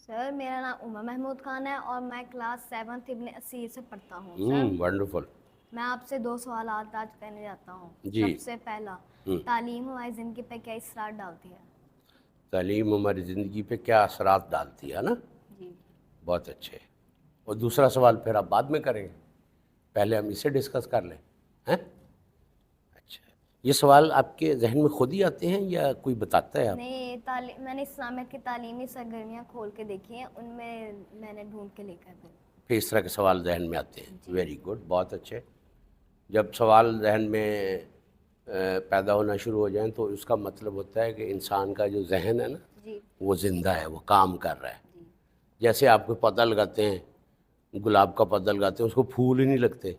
سر میرا نام عمر محمود خان ہے اور میں کلاس 7 ابن اسیر سے پڑھتا ہوں. سر ونڈرفل. میں آپ سے 2 سوالات آج کرنے جاتا ہوں. جی. سب سے پہلا، تعلیم ہماری زندگی پہ کیا اثرات ڈالتی ہے؟ تعلیم ہماری زندگی پہ کیا اثرات ڈالتی ہے نا؟ جی. بہت اچھے. اور دوسرا سوال پھر آپ بعد میں کریں گے، پہلے ہم اسے ڈسکس کر لیں. ہیں؟ اچھا، یہ سوال آپ کے ذہن میں خود ہی آتے ہیں یا کوئی بتاتا ہے آپ؟ نہیں، میں نے اسلامیہ کی تعلیمی سرگرمیاں کھول کے دیکھی ہیں، ان میں نے ڈھونڈ کے لے کر دیں. پھر اس طرح کے سوال ذہن میں آتے ہیں. ویری گڈ، بہت اچھے. جب سوال ذہن میں پیدا ہونا شروع ہو جائیں تو اس کا مطلب ہوتا ہے کہ انسان کا جو ذہن ہے نا جی. وہ زندہ ہے، وہ کام کر رہا ہے. جیسے آپ کوئی پودا لگاتے ہیں، گلاب کا پودا لگاتے ہیں، اس کو پھول ہی نہیں لگتے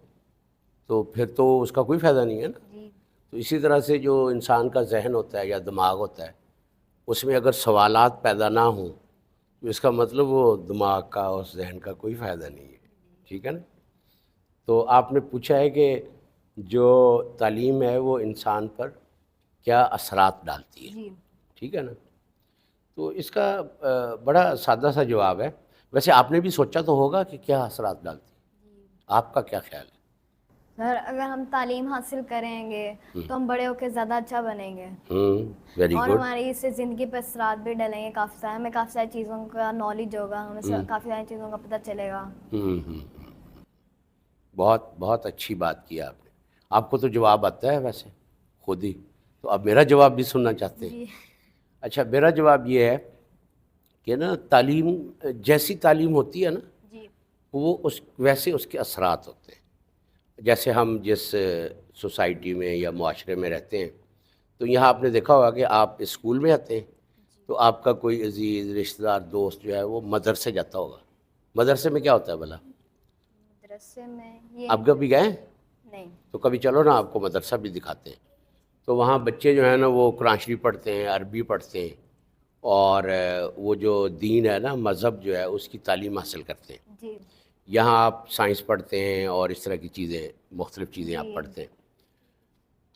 تو پھر تو اس کا کوئی فائدہ نہیں ہے نا. جی. تو اسی طرح سے جو انسان کا ذہن ہوتا ہے یا دماغ ہوتا ہے، اس میں اگر سوالات پیدا نہ ہوں تو اس کا مطلب وہ دماغ کا اور ذہن کا کوئی فائدہ نہیں ہے. ٹھیک ہے نا؟ تو آپ نے پوچھا ہے کہ جو تعلیم ہے وہ انسان پر کیا اثرات ڈالتی ہے. جی. ٹھیک ہے نا؟ تو اس کا بڑا سادہ سا جواب ہے. ویسے آپ نے بھی سوچا تو ہوگا کہ کیا اثرات ڈالتی ہے. آپ کا کیا خیال ہے؟ سر اگر ہم تعلیم حاصل کریں گے تو ہم بڑے ہو کے زیادہ اچھا بنیں گے ویری اور گڈ. ہماری اس سے زندگی پہ اثرات بھی ڈلیں گے. ہمیں کافی ساری چیزوں کا نالج ہوگا، ہمیں کافی ساری چیزوں کا پتہ چلے گا. بہت بہت اچھی بات کی آپ نے. آپ کو تو جواب آتا ہے ویسے خود ہی، تو اب میرا جواب بھی سننا چاہتے ہیں؟ جی. اچھا، میرا جواب یہ ہے کہ نا تعلیم جیسی تعلیم ہوتی ہے نا جی. وہ ویسے اس کے اثرات ہوتے ہیں. جیسے ہم جس سوسائٹی میں یا معاشرے میں رہتے ہیں تو یہاں آپ نے دیکھا ہوگا کہ آپ اسکول میں آتے ہیں تو آپ کا کوئی عزیز رشتہ دار دوست جو ہے وہ مدرسے جاتا ہوگا. مدرسے میں کیا ہوتا ہے بھلا؟ مدرسے میں آپ کبھی گئے؟ نہیں. تو کبھی چلو نا آپ کو مدرسہ بھی دکھاتے ہیں. تو وہاں بچے جو ہیں نا وہ قرآن شریف پڑھتے ہیں، عربی پڑھتے ہیں، اور وہ جو دین ہے نا مذہب جو ہے اس کی تعلیم حاصل کرتے ہیں. جی. یہاں آپ سائنس پڑھتے ہیں اور اس طرح کی چیزیں، مختلف چیزیں آپ پڑھتے ہیں.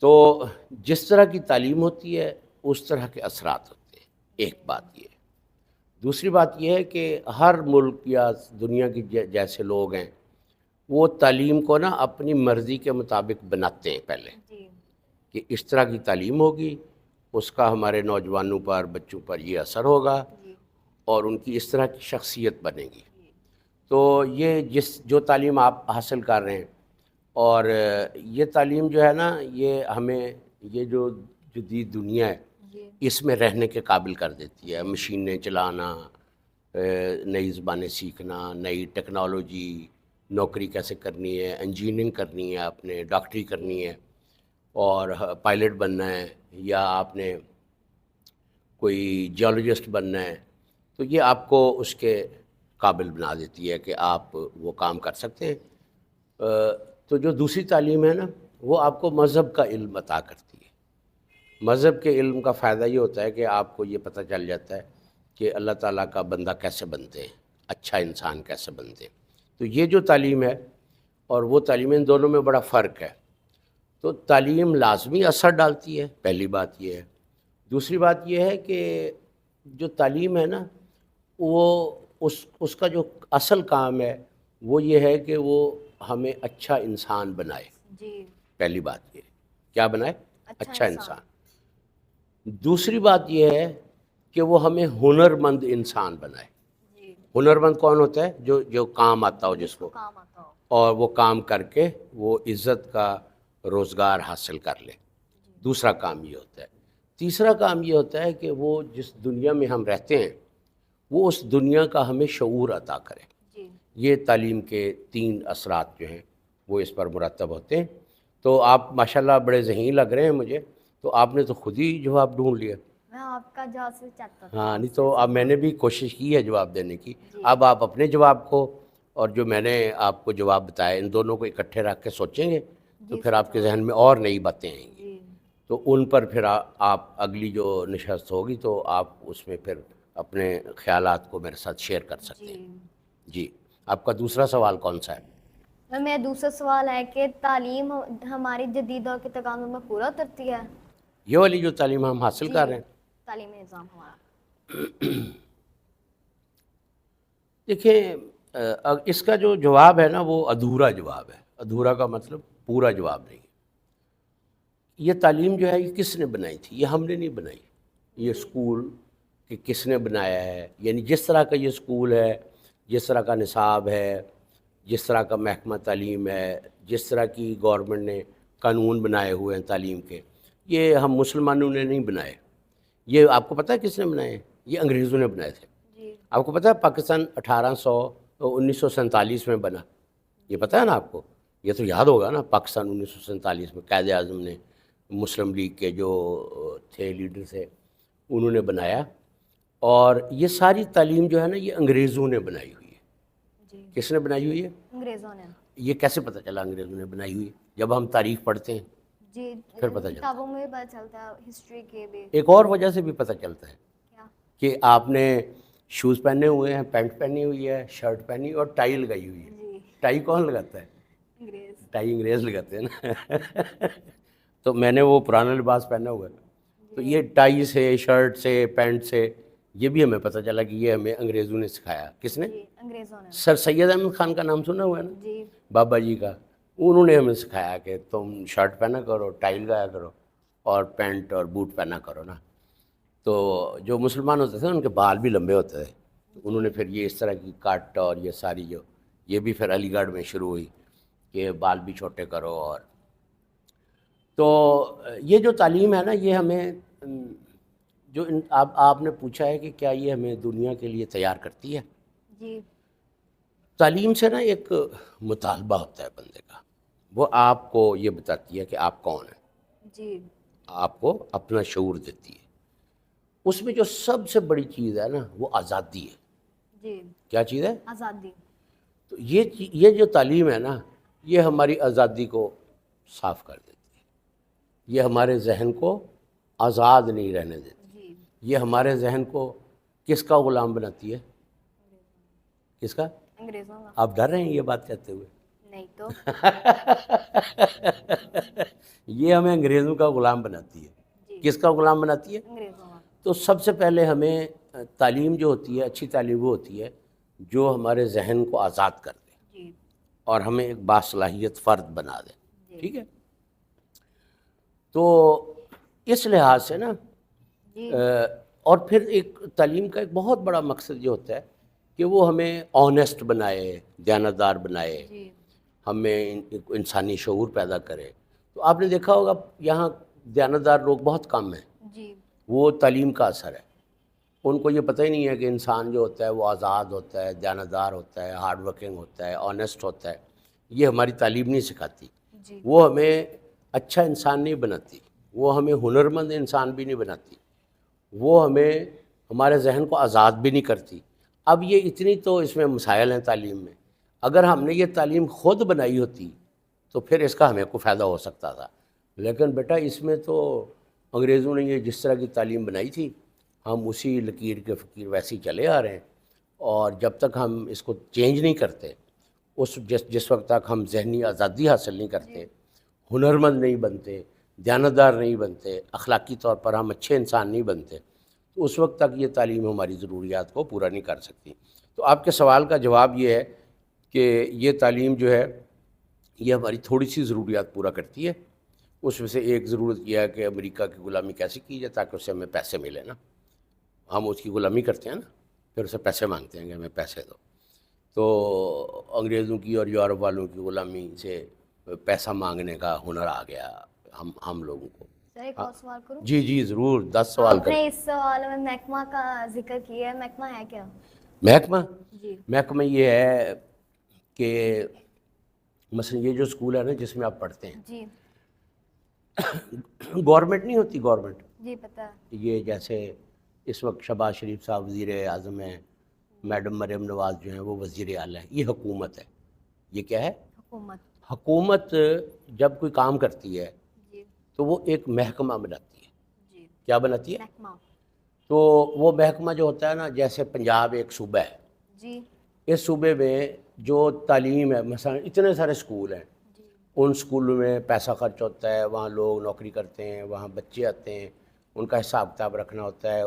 تو جس طرح کی تعلیم ہوتی ہے اس طرح کے اثرات ہوتے ہیں. ایک بات یہ ہے. دوسری بات یہ ہے کہ ہر ملک یا دنیا کی جیسے لوگ ہیں وہ تعلیم کو نا اپنی مرضی کے مطابق بناتے ہیں پہلے جی. کہ اس طرح کی تعلیم ہوگی، اس کا ہمارے نوجوانوں پر، بچوں پر یہ اثر ہوگا اور ان کی اس طرح کی شخصیت بنے گی. تو یہ جو تعلیم آپ حاصل کر رہے ہیں اور یہ تعلیم جو ہے نا یہ ہمیں یہ جو جدید دنیا ہے اس میں رہنے کے قابل کر دیتی ہے. مشینیں چلانا، نئی زبانیں سیکھنا، نئی ٹیکنالوجی، نوکری کیسے کرنی ہے، انجینئرنگ کرنی ہے، آپ نے ڈاکٹری کرنی ہے اور پائلٹ بننا ہے، یا آپ نے کوئی جیولوجسٹ بننا ہے، تو یہ آپ کو اس کے قابل بنا دیتی ہے کہ آپ وہ کام کر سکتے ہیں. تو جو دوسری تعلیم ہے نا وہ آپ کو مذہب کا علم عطا کرتی ہے. مذہب کے علم کا فائدہ یہ ہوتا ہے کہ آپ کو یہ پتہ چل جاتا ہے کہ اللہ تعالیٰ کا بندہ کیسے بنتے ہیں، اچھا انسان کیسے بنتے ہیں. تو یہ جو تعلیم ہے اور وہ تعلیم، ان دونوں میں بڑا فرق ہے. تو تعلیم لازمی اثر ڈالتی ہے، پہلی بات یہ ہے. دوسری بات یہ ہے کہ جو تعلیم ہے نا وہ اس کا جو اصل کام ہے وہ یہ ہے کہ وہ ہمیں اچھا انسان بنائے. جی. پہلی بات یہ کیا بنائے؟ اچھا انسان. انسان. دوسری بات یہ ہے کہ وہ ہمیں ہنرمند انسان بنائے. جی. ہنرمند کون ہوتا ہے؟ جو کام آتا ہو، جس کو کام آتا ہو اور وہ کام کر کے وہ عزت کا روزگار حاصل کر لے. دوسرا کام یہ ہوتا ہے. تیسرا کام یہ ہوتا ہے کہ وہ جس دنیا میں ہم رہتے ہیں وہ اس دنیا کا ہمیں شعور عطا کرے. جی. یہ تعلیم کے 3 اثرات جو ہیں وہ اس پر مرتب ہوتے ہیں. تو آپ ماشاءاللہ بڑے ذہین لگ رہے ہیں مجھے، تو آپ نے تو خود ہی جواب ڈھونڈ لیا. میں آپ کا جواب سے چاہتا تھا. ہاں، نہیں تو اب میں نے بھی کوشش کی ہے جواب دینے کی. اب آپ اپنے جواب کو اور جو میں نے آپ کو جواب بتایا ان دونوں کو اکٹھے رکھ کے سوچیں گے تو پھر آپ کے ذہن میں اور نئی باتیں آئیں گی. تو ان پر پھر آپ اگلی جو نشست ہوگی تو آپ اس میں پھر اپنے خیالات کو میرے ساتھ شیئر کر سکتے ہیں. جی. آپ کا دوسرا سوال کون سا ہے؟ میرا دوسرا سوال ہے کہ تعلیم ہماری جدید دور کے تقاضوں میں پورا اترتی ہے؟ یہ والی جو تعلیم ہم حاصل کر رہے ہیں، تعلیمی نظام ہمارا دیکھیں اس کا جو جواب ہے نا وہ ادھورا جواب ہے. ادھورا کا مطلب پورا جواب نہیں. یہ تعلیم جو ہے یہ کس نے بنائی تھی؟ یہ ہم نے نہیں بنائی. یہ اسکول کہ کس نے بنایا ہے، یعنی جس طرح کا یہ اسکول ہے، جس طرح کا نصاب ہے، جس طرح کا محکمہ تعلیم ہے، جس طرح کی گورنمنٹ نے قانون بنائے ہوئے ہیں تعلیم کے، یہ ہم مسلمانوں نے نہیں بنائے. یہ آپ کو پتہ ہے کس نے بنائے؟ یہ انگریزوں نے بنائے تھے. جی آپ کو پتہ ہے پاکستان 1947 میں بنا؟ یہ پتہ ہے نا آپ کو؟ یہ تو یاد ہوگا نا. پاکستان 1947 میں قائد اعظم نے، مسلم لیگ کے جو تھے لیڈر تھے انہوں نے بنایا. اور یہ ساری تعلیم جو ہے نا یہ انگریزوں نے بنائی ہوئی ہے. جی کس نے بنائی ہوئی ہے؟ انگریزوں نے. یہ کیسے پتہ چلا انگریزوں نے بنائی ہوئی؟ جب ہم تاریخ پڑھتے ہیں جی پھر پتہ چلتا. کتابوں میں بھی پتہ چلتا ہے، ہسٹری کے بھی. ایک اور وجہ سے بھی پتہ چلتا ہے کیا؟ کہ آپ نے شوز پہنے ہوئے ہیں، پینٹ پہنی ہوئی ہے، شرٹ پہنی اور ٹائی لگائی ہوئی ہے. جی ٹائی کون لگاتا ہے؟ انگریز. ٹائی انگریز لگاتے ہیں نا. تو میں نے وہ پرانا لباس پہنا ہوا ہے، تو یہ ٹائی سے، شرٹ سے، پینٹ سے یہ بھی ہمیں پتہ چلا کہ یہ ہمیں انگریزوں نے سکھایا. کس نے؟ جی انگریزوں نے. سر سید احمد خان کا نام سنا ہوا ہے نا، جی بابا جی کا. انہوں نے ہمیں سکھایا کہ تم شرٹ پہنا کرو، ٹائی لگایا کرو اور پینٹ اور بوٹ پہنا کرو نا. تو جو مسلمان ہوتے تھے ان کے بال بھی لمبے ہوتے تھے، انہوں نے پھر یہ اس طرح کی کٹ اور یہ ساری جو یہ بھی پھر علی گڑھ میں شروع ہوئی کہ بال بھی چھوٹے کرو. اور تو یہ جو تعلیم ہے نا یہ ہمیں جو آپ نے پوچھا ہے کہ کیا یہ ہمیں دنیا کے لیے تیار کرتی ہے. جی تعلیم سے نا ایک مطالبہ ہوتا ہے بندے کا، وہ آپ کو یہ بتاتی ہے کہ آپ کون ہیں، جی آپ کو اپنا شعور دیتی ہے. اس میں جو سب سے بڑی چیز ہے نا وہ آزادی ہے. جی کیا چیز ہے؟ آزادی. تو یہ جو تعلیم ہے نا یہ ہماری آزادی کو صاف کر دیتی ہے. یہ ہمارے ذہن کو آزاد نہیں رہنے دیتی. جی یہ ہمارے ذہن کو کس کا غلام بناتی ہے؟ کس کا؟ انگریزوں کا. آپ ڈر رہے ہیں یہ بات کہتے ہوئے؟ نہیں تو. یہ ہمیں انگریزوں کا غلام بناتی ہے. جی کس کا غلام بناتی ہے؟ انگریزوں کا. تو سب سے پہلے ہمیں تعلیم جو ہوتی ہے، اچھی تعلیم وہ ہوتی ہے جو ہمارے ذہن کو آزاد کر دے جی اور ہمیں ایک باصلاحیت فرد بنا دے. جی ٹھیک ہے؟ تو اس لحاظ سے نا جی اور پھر ایک تعلیم کا ایک بہت بڑا مقصد یہ ہوتا ہے کہ وہ ہمیں آنیسٹ بنائے، دیانتدار بنائے، جی ہمیں انسانی شعور پیدا کرے. تو آپ نے دیکھا ہوگا یہاں دیانتدار لوگ بہت کم ہیں. جی وہ تعلیم کا اثر ہے. ان کو یہ پتہ ہی نہیں ہے کہ انسان جو ہوتا ہے وہ آزاد ہوتا ہے، دیانتدار ہوتا ہے، ہارڈ ورکنگ ہوتا ہے، آنیسٹ ہوتا ہے. یہ ہماری تعلیم نہیں سکھاتی. جی وہ ہمیں اچھا انسان نہیں بناتی، وہ ہمیں ہنرمند انسان بھی نہیں بناتی، وہ ہمیں ہمارے ذہن کو آزاد بھی نہیں کرتی. اب یہ اتنی تو اس میں مسائل ہیں تعلیم میں. اگر ہم نے یہ تعلیم خود بنائی ہوتی تو پھر اس کا ہمیں کو فائدہ ہو سکتا تھا. لیکن بیٹا اس میں تو انگریزوں نے یہ جس طرح کی تعلیم بنائی تھی ہم اسی لکیر کے فقیر ویسے ہی چلے آ رہے ہیں. اور جب تک ہم اس کو چینج نہیں کرتے، جس وقت تک ہم ذہنی آزادی حاصل نہیں کرتے، ہنرمند نہیں بنتے، دیانتدار نہیں بنتے، اخلاقی طور پر ہم اچھے انسان نہیں بنتے، تو اس وقت تک یہ تعلیم ہماری ضروریات کو پورا نہیں کر سکتی. تو آپ کے سوال کا جواب یہ ہے کہ یہ تعلیم جو ہے یہ ہماری تھوڑی سی ضروریات پورا کرتی ہے. اس میں سے ایک ضرورت یہ ہے کہ امریکہ کی غلامی کیسے کی جائے تاکہ اس سے ہمیں پیسے ملے نا. ہم اس کی غلامی کرتے ہیں نا، پھر اسے پیسے مانگتے ہیں کہ ہمیں پیسے دو. تو انگریزوں کی اور یورپ والوں کی غلامی سے پیسہ مانگنے کا ہنر آ گیا ہم لوگوں کو. سر ایک اور سوال کروں؟ جی جی ضرور، 10 سوال آپ کریں. نے اس سوال میں محکمہ کا ذکر کیا ہے، محکمہ ہے کیا؟ محکمہ جی محکمہ یہ ہے کہ مثلا یہ جو اسکول ہے نا جس میں آپ پڑھتے ہیں، جی گورنمنٹ نہیں ہوتی، گورنمنٹ جی پتہ ہے. یہ جیسے اس وقت شہباز شریف صاحب وزیر اعظم ہیں، میڈم مریم نواز جو ہیں وہ وزیر اعلیٰ ہیں. یہ حکومت ہے. یہ کیا ہے؟ حکومت. حکومت جب کوئی کام کرتی ہے جی تو وہ ایک محکمہ بناتی ہے. جی کیا بناتی ہے؟ محکمہ. تو وہ محکمہ جو ہوتا ہے نا، جیسے پنجاب ایک صوبہ ہے، جی اس صوبے میں جو تعلیم ہے مثلا اتنے سارے اسکول ہیں، جی ان اسکولوں میں پیسہ خرچ ہوتا ہے، وہاں لوگ نوکری کرتے ہیں، وہاں بچے آتے ہیں، ان کا حساب کتاب رکھنا ہوتا ہے.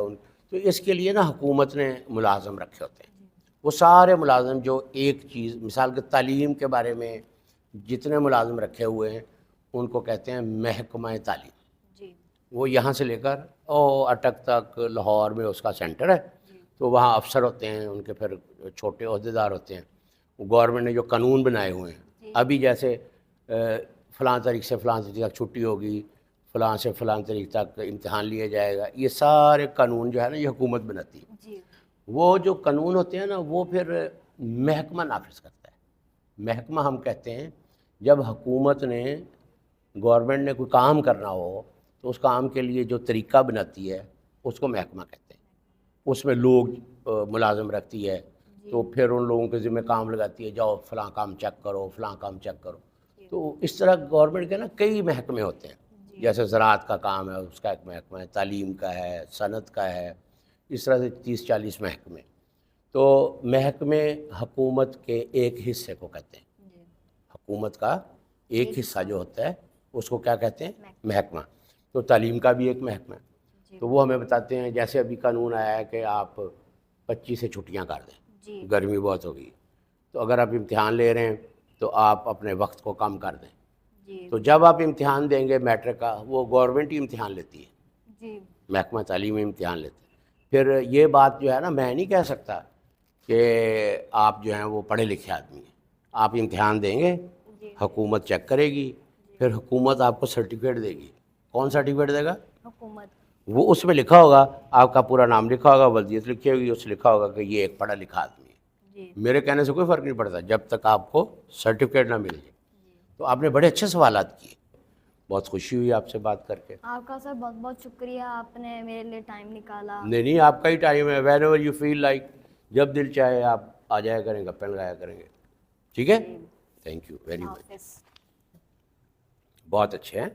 تو اس کے لیے نا حکومت نے ملازم رکھے ہوتے ہیں. وہ سارے ملازم جو ایک چیز، مثال کے تعلیم کے بارے میں جتنے ملازم رکھے ہوئے ہیں ان کو کہتے ہیں محکمہ تعلیم. جی وہ یہاں سے لے کر اٹک تک لاہور میں اس کا سینٹر ہے. تو وہاں افسر ہوتے ہیں، ان کے پھر چھوٹے عہدیدار ہوتے ہیں. گورنمنٹ نے جو قانون بنائے ہوئے ہیں، ابھی جیسے فلاں تاریخ سے فلاں تاریخ تک چھٹی ہوگی، فلاں سے فلاں تاریخ تک امتحان لیا جائے گا، یہ سارے قانون جو ہے نا یہ حکومت بناتی ہے. جی وہ جو قانون ہوتے ہیں نا وہ پھر محکمہ نافذ کرتا ہے. محکمہ ہم کہتے ہیں جب حکومت نے، گورنمنٹ نے کوئی کام کرنا ہو تو اس کام کے لیے جو طریقہ بناتی ہے اس کو محکمہ کہتے ہیں. اس میں لوگ ملازم رکھتی ہے، تو پھر ان لوگوں کے ذمہ کام لگاتی ہے، جاؤ فلاں کام چیک کرو، فلاں کام چیک کرو. تو اس طرح گورنمنٹ کے نا کئی محکمے ہوتے ہیں. جیسے زراعت کا کام ہے اس کا ایک محکمہ ہے، تعلیم کا ہے، صنعت کا ہے، اس طرح سے 30-40 محکمے. تو محکمے حکومت کے ایک حصے کو کہتے ہیں. حکومت کا ایک حصہ جو ہوتا ہے اس کو کیا کہتے ہیں؟ محکمہ. تو تعلیم کا بھی ایک محکمہ ہے. تو وہ ہمیں بتاتے ہیں، جیسے ابھی قانون آیا ہے کہ آپ 25 سے چھٹیاں کر دیں، گرمی بہت ہوگی، تو اگر آپ امتحان لے رہے ہیں تو آپ اپنے وقت کو کم کر دیں. تو جب آپ امتحان دیں گے میٹرک کا، وہ گورنمنٹ ہی امتحان لیتی ہے، محکمہ تعلیم امتحان لیتے ہیں. پھر یہ بات جو ہے نا میں نہیں کہہ سکتا کہ آپ جو ہیں وہ پڑھے لکھے آدمی ہیں. آپ امتحان دیں گے، حکومت چیک کرے گی، پھر حکومت آپ کو سرٹیفکیٹ دے گی. کون سرٹیفکیٹ دے گا؟ حکومت. وہ اس میں لکھا ہوگا، آپ کا پورا نام لکھا ہوگا، وضعیت لکھی ہوگی، اس لکھا ہوگا کہ یہ ایک پڑھا لکھا آدمی ہے. میرے کہنے سے کوئی فرق نہیں پڑتا جب تک آپ کو سرٹیفکیٹ نہ مل جائے. تو آپ نے بڑے اچھے سوالات کیے، بہت خوشی ہوئی آپ سے بات کر کے. آپ کا سر بہت بہت شکریہ، آپ نے میرے لیے ٹائم نکالا. نہیں آپ کا ہی ٹائم ہے. Whenever you feel like, جب دل چاہے آپ آ جایا کریں، گپیں لگایا کریں گے. ٹھیک ہے؟ Thank you very much. بہت اچھے ہیں.